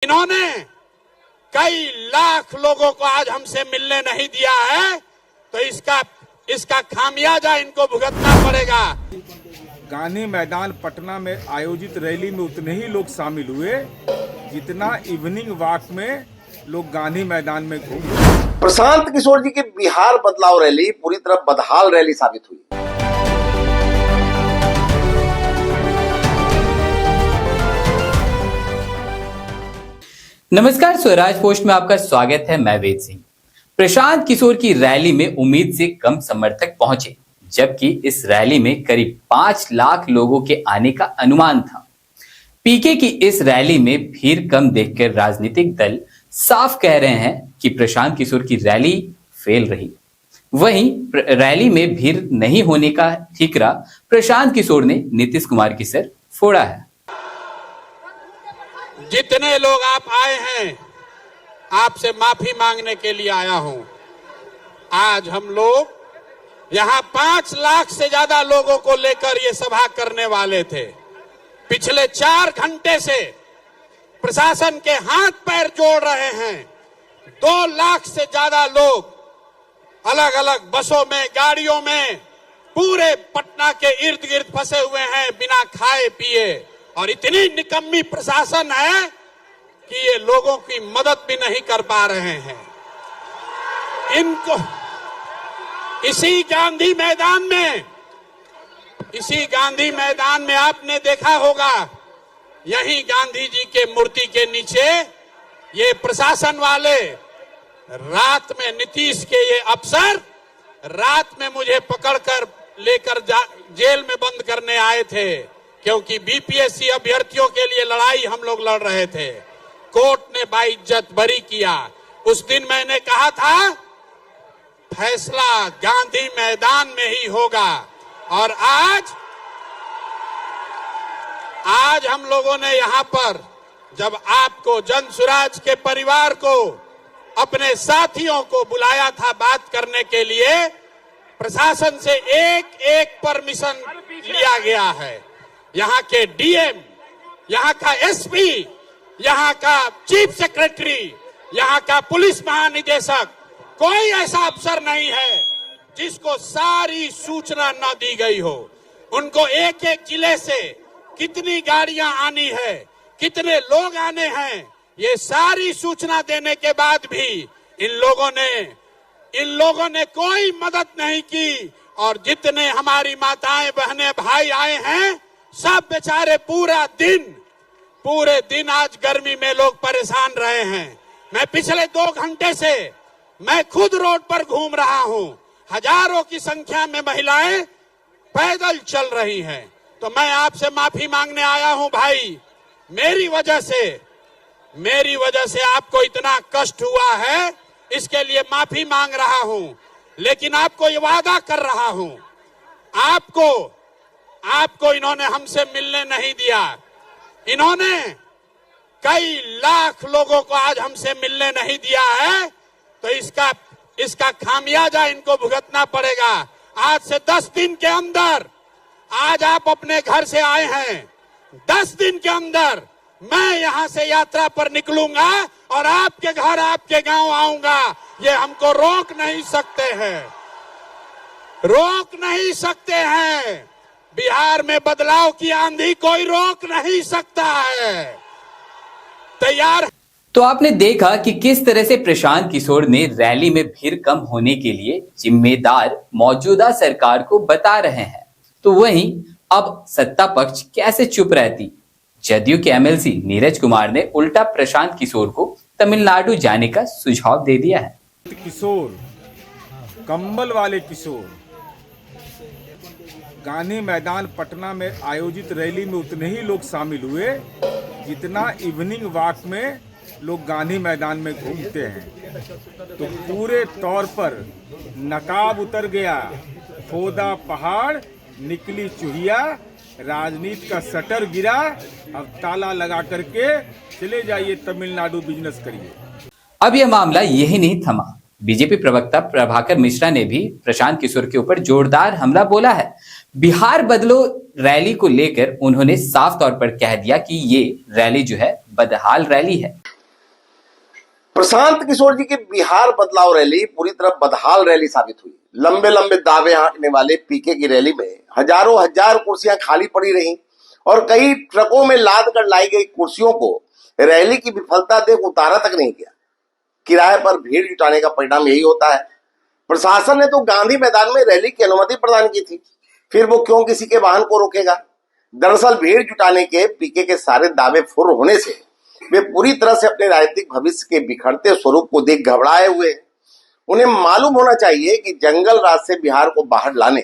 इन्होंने कई लाख लोगों को आज हमसे मिलने नहीं दिया है, तो इसका खामियाजा इनको भुगतना पड़ेगा। गांधी मैदान पटना में आयोजित रैली में उतने ही लोग शामिल हुए जितना इवनिंग वॉक में लोग गांधी मैदान में घूमे। प्रशांत किशोर जी की बिहार बदलाव रैली पूरी तरह बदहाल रैली साबित हुई। नमस्कार, स्वराज पोस्ट में आपका स्वागत है। मैं वेद सिंह। प्रशांत किशोर की रैली में उम्मीद से कम समर्थक पहुंचे, जबकि इस रैली में करीब 5 लाख लोगों के आने का अनुमान था। पीके की इस रैली में भीड़ कम देखकर राजनीतिक दल साफ कह रहे हैं कि प्रशांत किशोर की रैली फेल रही। वहीं रैली में भीड़ नहीं होने का ठिकरा प्रशांत किशोर ने नीतीश कुमार की सर फोड़ा है। जितने लोग आप आए हैं, आपसे माफी मांगने के लिए आया हूं। आज हम लोग यहां 5 लाख से ज्यादा लोगों को लेकर ये सभा करने वाले थे। पिछले 4 घंटे से प्रशासन के हाथ पैर जोड़ रहे हैं। 2 लाख से ज्यादा लोग अलग अलग बसों में, गाड़ियों में पूरे पटना के इर्द गिर्द फंसे हुए हैं बिना खाए पिए, और इतनी निकम्मी प्रशासन है कि ये लोगों की मदद भी नहीं कर पा रहे हैं। इनको इसी गांधी मैदान में आपने देखा होगा, यही गांधी जी के मूर्ति के नीचे ये प्रशासन वाले रात में, नीतीश के ये अफसर रात में मुझे पकड़कर लेकर जेल में बंद करने आए थे, क्योंकि बीपीएससी अभ्यर्थियों के लिए लड़ाई हम लोग लड़ रहे थे। कोर्ट ने बाइज्जत बरी किया। उस दिन मैंने कहा था फैसला गांधी मैदान में ही होगा, और आज हम लोगों ने यहां पर जब आपको, जनसुराज के परिवार को, अपने साथियों को बुलाया था बात करने के लिए, प्रशासन से एक परमिशन लिया गया है। यहाँ के डीएम, यहाँ का एसपी, यहाँ का चीफ सेक्रेटरी, यहाँ का पुलिस महानिदेशक, कोई ऐसा अफसर नहीं है जिसको सारी सूचना न दी गई हो। उनको एक एक जिले से कितनी गाड़ियां आनी है, कितने लोग आने हैं, ये सारी सूचना देने के बाद भी इन लोगों ने कोई मदद नहीं की। और जितने हमारी माताएं, बहनें, भाई आए हैं, सब बेचारे पूरे दिन आज गर्मी में लोग परेशान रहे हैं। मैं पिछले 2 घंटे से मैं खुद रोड पर घूम रहा हूं। हजारों की संख्या में महिलाएं पैदल चल रही हैं। तो मैं आपसे माफी मांगने आया हूं भाई। मेरी वजह से आपको इतना कष्ट हुआ है, इसके लिए माफी मांग रहा हूं। लेकिन आपको ये वादा कर रहा हूं, आपको इन्होंने हमसे मिलने नहीं दिया। इन्होंने कई लाख लोगों को आज हमसे मिलने नहीं दिया है, तो इसका खामियाजा इनको भुगतना पड़ेगा। आज से 10 दिन के अंदर, आज आप अपने घर से आए हैं, 10 दिन के अंदर मैं यहां से यात्रा पर निकलूंगा और आपके घर, आपके गांव आऊंगा। ये हमको रोक नहीं सकते हैं। बिहार में बदलाव की आंधी कोई रोक नहीं सकता है। तैयार। तो आपने देखा कि किस तरह से प्रशांत किशोर ने रैली में भीड़ कम होने के लिए जिम्मेदार मौजूदा सरकार को बता रहे हैं। तो वहीं अब सत्ता पक्ष कैसे चुप रहती। जदयू के एमएलसी नीरज कुमार ने उल्टा प्रशांत किशोर को तमिलनाडु जाने का सुझाव दे दिया है। किशोर, कंबल वाले किशोर, गांधी मैदान पटना में आयोजित रैली में उतने ही लोग शामिल हुए जितना इवनिंग वॉक में लोग गांधी मैदान में घूमते हैं। तो पूरे तौर पर नकाब उतर गया, खोदा पहाड़, निकली चुहिया, राजनीति का शटर गिरा। अब ताला लगा करके चले जाइए तमिलनाडु, बिजनेस करिए। अब यह मामला यही नहीं थमा। बीजेपी प्रवक्ता प्रभाकर मिश्रा ने भी प्रशांत किशोर के ऊपर जोरदार हमला बोला है। बिहार बदलो रैली को लेकर उन्होंने साफ तौर पर कह दिया कि ये रैली जो है बदहाल रैली है। प्रशांत किशोर जी की बिहार बदलाव रैली पूरी तरह बदहाल रैली साबित हुई। लंबे लंबे दावे हाँकने वाले पीके की रैली में हजारों हजार कुर्सियां खाली पड़ी रहीं और कई ट्रकों में लाद कर लाई गई कुर्सियों को रैली की विफलता देख उतारा तक नहीं किया। किराए पर भीड़ जुटाने का परिणाम यही होता है। प्रशासन ने तो गांधी मैदान में रैली की अनुमति प्रदान की थी, फिर वो क्यों किसी के वाहन को रोकेगा। दरअसल भीड़ जुटाने के पीके के सारे दावे फुर होने से वे पूरी तरह से अपने राजनीतिक भविष्य के बिखरते स्वरूप को देख घबराए हुए। उन्हें मालूम होना चाहिए कि जंगल राज से बिहार को बाहर लाने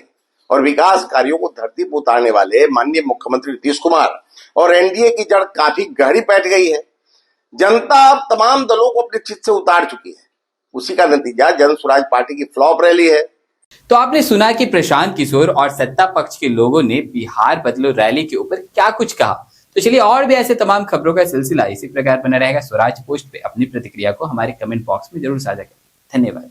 और विकास कार्यों को धरती पर उतारने वाले माननीय मुख्यमंत्री नीतीश कुमार और एनडीए की जड़ काफी गहरी बैठ गई है। जनता अब तमाम दलों को अपने चित्त से उतार चुकी है। उसी का नतीजा जन स्वराज पार्टी की फ्लॉप रैली है। तो आपने सुना कि प्रशांत किशोर और सत्ता पक्ष के लोगों ने बिहार बदलो रैली के ऊपर क्या कुछ कहा। तो चलिए और भी ऐसे तमाम खबरों का सिलसिला इसी प्रकार बना रहेगा। स्वराज पोस्ट पे अपनी प्रतिक्रिया को हमारे कमेंट बॉक्स में जरूर साझा करें। धन्यवाद।